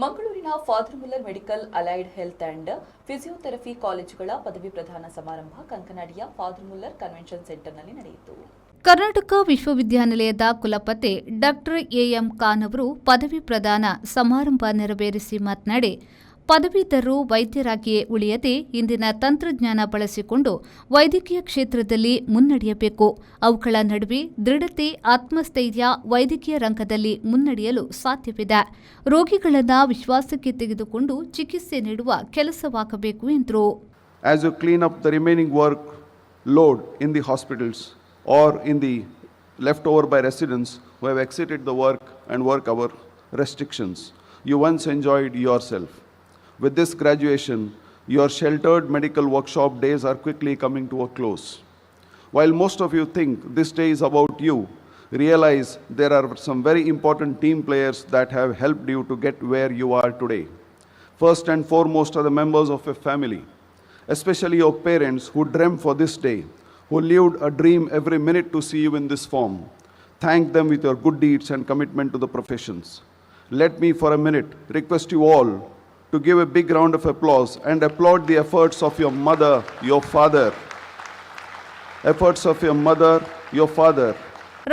ಮಂಗಳೂರಿನ father Muller medical allied health and physiotherapy ಕಾಲೇಜುಗಳ ಪದವಿ ಪ್ರದಾನ ಸಮಾರಂಭ ಕಂಕನಾಡಿಯ ಫಾದರ್ ಮುಲ್ಲರ್ ಕನ್ವೆನ್ಷನ್ ಸೆಂಟರ್ನಲ್ಲಿ ನಡೆಯಿತು. ಕರ್ನಾಟಕ ವಿಶ್ವವಿದ್ಯಾನಿಲಯದ ಕುಲಪತಿ ಡಾಕ್ಟರ್ ಎಎಂ ಖಾನ್ ಅವರು ಪದವಿ ಪ್ರದಾನ ಸಮಾರಂಭ ನೆರವೇರಿಸಿ ಮಾತನಾಡಿ, ಪದವೀಧರರು ವೈದ್ಯರಾಗಿಯೇ ಉಳಿಯದೆ ಇಂದಿನ ತಂತ್ರಜ್ಞಾನ ಬಳಸಿಕೊಂಡು ವೈದ್ಯಕೀಯ ಕ್ಷೇತ್ರದಲ್ಲಿ ಮುನ್ನಡೆಯಬೇಕು. ಅವುಗಳ ನಡುವೆ ದೃಢತೆ, ಆತ್ಮಸ್ಥೈರ್ಯ ವೈದ್ಯಕೀಯ ರಂಗದಲ್ಲಿ ಮುನ್ನಡೆಯಲು ಸಾಧ್ಯವಿದೆ. ರೋಗಿಗಳನ್ನು ವಿಶ್ವಾಸಕ್ಕೆ ತೆಗೆದುಕೊಂಡು ಚಿಕಿತ್ಸೆ ನೀಡುವ ಕೆಲಸವಾಗಬೇಕು ಎಂದರು. As you clean up the remaining work load in the hospitals or in the leftover by residents who have exited the work and work hour restrictions you once enjoyed yourself. With this graduation, your sheltered medical workshop days are quickly coming to a close. While most of you think this day is about you, realize there are some very important team players that have helped you to get where you are today. First and foremost are the members of your family, especially your parents who dreamt for this day, who lived a dream every minute to see you in this form. Thank them with your good deeds and commitment to the professions. Let me for a minute request you all to give a big round of applause and applaud the efforts of your mother, your father. Efforts of your mother, your father.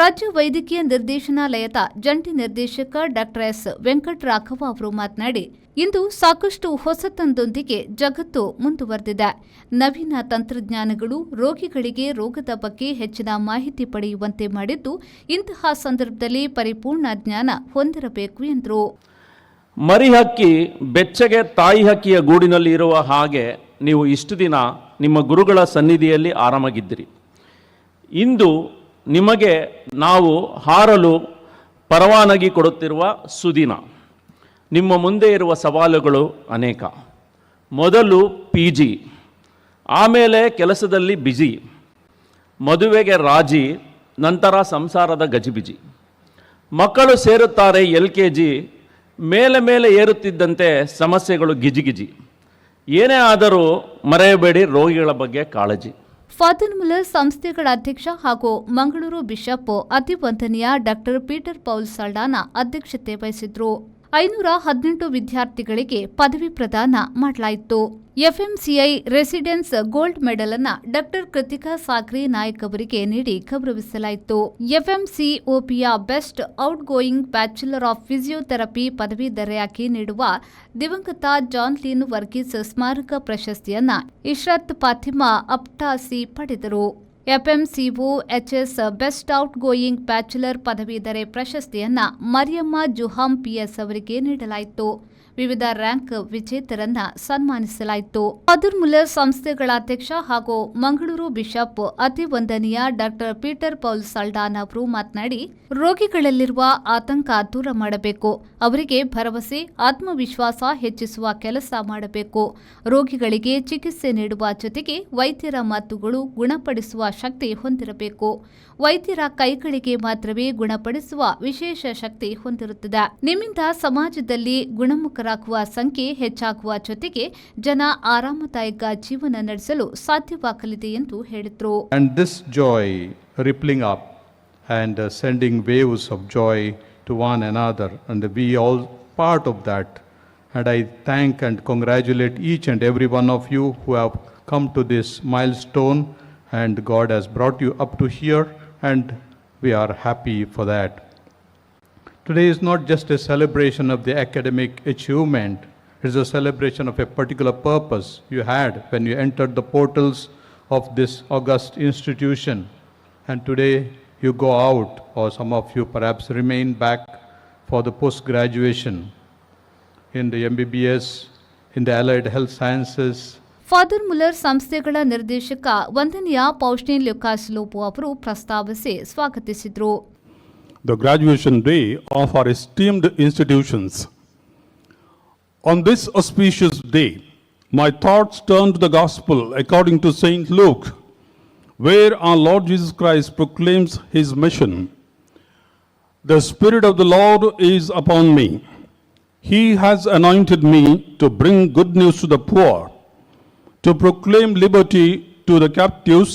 ರಾಜ್ಯ ವೈದ್ಯಕೀಯ ನಿರ್ದೇಶನಾಲಯದ ಜಂಟಿ ನಿರ್ದೇಶಕ doctor S Venkataraghava ಅವರು ಮಾತನಾಡಿ, ಇಂದು ಸಾಕಷ್ಟು ಹೊಸತನದೊಂದಿಗೆ ಜಗತ್ತು ಮುಂದುವರೆದಿದೆ. ನವೀನ ತಂತ್ರಜ್ಞಾನಗಳು ರೋಗಿಗಳಿಗೆ ರೋಗದ ಬಗ್ಗೆ ಹೆಚ್ಚಿನ ಮಾಹಿತಿ ಪಡೆಯುವಂತೆ ಮಾಡಿದ್ದು, ಇಂತಹ ಸಂದರ್ಭದಲ್ಲಿ ಪರಿಪೂರ್ಣ ಜ್ಞಾನ ಹೊಂದಿರಬೇಕು ಎಂದರು. ಮರಿ ಹಕ್ಕಿ ಬೆಚ್ಚಗೆ ತಾಯಿ ಹಕ್ಕಿಯ ಗೂಡಿನಲ್ಲಿ ಇರುವ ಹಾಗೆ ನೀವು ಇಷ್ಟು ದಿನ ನಿಮ್ಮ ಗುರುಗಳ ಸನ್ನಿಧಿಯಲ್ಲಿ ಆರಾಮಾಗಿದ್ದಿರಿ. ಇಂದು ನಿಮಗೆ ನಾವು ಹಾರಲು ಪರವಾನಗಿ ಕೊಡುತ್ತಿರುವ ಸುದಿನ. ನಿಮ್ಮ ಮುಂದೆ ಇರುವ ಸವಾಲುಗಳು ಅನೇಕ. ಮೊದಲು PG, ಆಮೇಲೆ ಕೆಲಸದಲ್ಲಿ ಬ್ಯುಸಿ, ಮದುವೆಗೆ ರಾಜಿ, ನಂತರ ಸಂಸಾರದ ಗಜಿಬಿಜಿ. ಮಕ್ಕಳು ಸೇರುತ್ತಾರೆ LKG, ಮೇಲೆ ಮೇಲೆ ಏರುತ್ತಿದ್ದಂತೆ ಸಮಸ್ಯೆಗಳು ಗಿಜಿಗಿಜಿ. ಏನೇ ಆದರೂ ಮರೆಯಬೇಡಿ ರೋಗಿಗಳ ಬಗ್ಗೆ ಕಾಳಜಿ. ಫಾದರ್ ಮುಲ್ಲರ್ ಸಂಸ್ಥೆಗಳ ಅಧ್ಯಕ್ಷ ಹಾಗೂ ಮಂಗಳೂರು ಬಿಷಪ್ ಅತಿವಂದನೀಯ ಡಾಕ್ಟರ್ ಪೀಟರ್ ಪೌಲ್ ಸಲ್ಡಾನಾ ಅಧ್ಯಕ್ಷತೆ ವಹಿಸಿದ್ರು. 518 ವಿದ್ಯಾರ್ಥಿಗಳಿಗೆ ಪದವಿ ಪ್ರದಾನ ಮಾಡಲಾಯಿತು. FMCI ರೆಸಿಡೆನ್ಸ್ ಗೋಲ್ಡ್ ಮೆಡಲ್ ಅನ್ನು ಡಾಕ್ಟರ್ ಕೃತಿಕಾ ಸಾಕ್ರಿ ನಾಯಕ್ ಅವರಿಗೆ ನೀಡಿ ಗೌರವಿಸಲಾಯಿತು. FMCOPಯ best outgoing bachelor of physiotherapy ಪದವೀಧರೆಯಾಗಿ ನೀಡುವ ದಿವಂಗತ ಜಾನ್ ಲೀನ್ ವರ್ಗೀಸ್ ಸ್ಮಾರಕ ಪ್ರಶಸ್ತಿಯನ್ನ ಇಶ್ರತ್ ಫಾತಿಮಾ ಅಪ್ಟಾಸಿ ಪಡೆದರು. FMCOHS best outgoing bachelor ಪದವೀಧರೆ ಪ್ರಶಸ್ತಿಯನ್ನ ಮರಿಯಮ್ಮ ಜುಹಾಂ PS ಅವರಿಗೆ ನೀಡಲಾಯಿತು. ವಿವಿಧ ರ್ಯಾಂಕ್ ವಿಜೇತರನ್ನ ಸನ್ಮಾನಿಸಲಾಯಿತು. ಫಾದರ್ ಮುಲ್ಲರ್ ಸಂಸ್ಥೆಗಳ ಅಧ್ಯಕ್ಷ ಹಾಗೂ ಮಂಗಳೂರು ಬಿಷಪ್ ಅತಿವಂದನೀಯ ಡಾಕ್ಟರ್ ಪೀಟರ್ ಪೌಲ್ ಸಲ್ಡಾನಾ ಅವರು ಮಾತನಾಡಿ, ರೋಗಿಗಳಲ್ಲಿರುವ ಆತಂಕ ದೂರ ಮಾಡಬೇಕು. ಅವರಿಗೆ ಭರವಸೆ, ಆತ್ಮವಿಶ್ವಾಸ ಹೆಚ್ಚಿಸುವ ಕೆಲಸ ಮಾಡಬೇಕು. ರೋಗಿಗಳಿಗೆ ಚಿಕಿತ್ಸೆ ನೀಡುವ ಜೊತೆಗೆ ವೈದ್ಯರ ಮಾತುಗಳು ಗುಣಪಡಿಸುವ ಶಕ್ತಿ ಹೊಂದಿರಬೇಕು. ವೈದ್ಯರ ಕೈಗಳಿಗೆ ಮಾತ್ರವೇ ಗುಣಪಡಿಸುವ ವಿಶೇಷ ಶಕ್ತಿ ಹೊಂದಿರುತ್ತದೆ. ನಿಮ್ಮಿಂದ ಸಮಾಜದಲ್ಲಿ ಗುಣಮುಖರಾಗುವ ಸಂಖ್ಯೆ ಹೆಚ್ಚಾಗುವ ಜೊತೆಗೆ ಜನ ಆರಾಮದಾಯಕ ಜೀವನ ನಡೆಸಲು ಸಾಧ್ಯವಾಗಲಿದೆ ಎಂದು ಹೇಳಿದರು. And this joy rippling up and sending waves of joy to one another, and we all part of that. And I thank and congratulate each and every one of you who have come to this milestone, and God has brought you up to here, and we are happy for that. Today is not just a celebration of the academic achievement, it is a celebration of a particular purpose you had when you entered the portals of this august institution. And today you go out, or some of you perhaps remain back for the post-graduation in the MBBS, in the allied health sciences. Father Muller ಸಂಸ್ಥೆಗಳ ನಿರ್ದೇಶಕ ವಂದನೀಯ ಪೌಷ್ಟಿನ್ Lucas Lobo ಅವರು ಪ್ರಸ್ತಾವಿಸಿ ಸ್ವಾಗತಿಸಿದರು. The graduation day of our esteemed institutions. On this auspicious day, my thoughts turn to the Gospel according to Saint Luke, where our Lord Jesus Christ proclaims his mission. The Spirit of the Lord is upon me. He has anointed me to bring good news to the poor, to proclaim liberty to the captives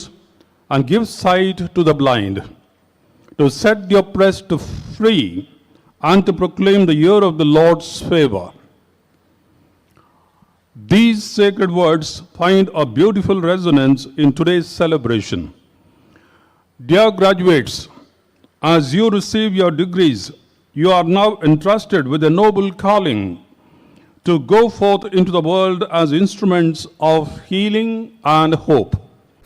and give sight to the blind, to set the oppressed free and to proclaim the year of the Lord's favor. These sacred words find a beautiful resonance in today's celebration. Dear graduates, as you receive your degrees, you are now entrusted with a noble calling to go forth into the world as instruments of healing and hope.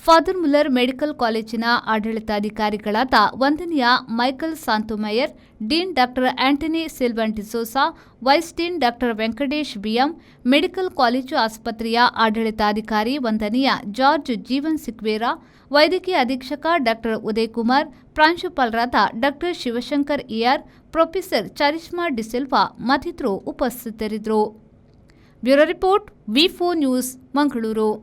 Father Muller medical ಕಾಲೇಜಿನ ಆಡಳಿತಾಧಿಕಾರಿಗಳಾದ ವಂದನೀಯ Michael Santhumayor, dean doctor Antony Sylvan D'Souza, vice dean doctor Venkatesh B M, medical college ಆಸ್ಪತ್ರೆಯ ಆಡಳಿತಾಧಿಕಾರಿ ವಂದನೀಯ George Jeevan Sequeira, ವೈದ್ಯಕೀಯ ಅಧೀಕ್ಷಕ doctor Uday Kumar, ಪ್ರಾಂಶುಪಾಲರಾದ doctor Shivashankar E R, professor Charishma D'Silva ಮತ್ತಿತರರು ಉಪಸ್ಥಿತರಿದ್ದರು. ಬ್ಯೂರೋ ರಿಪೋರ್ಟ್, ವಿ4 ನ್ಯೂಸ್, ಮಂಗಳೂರು.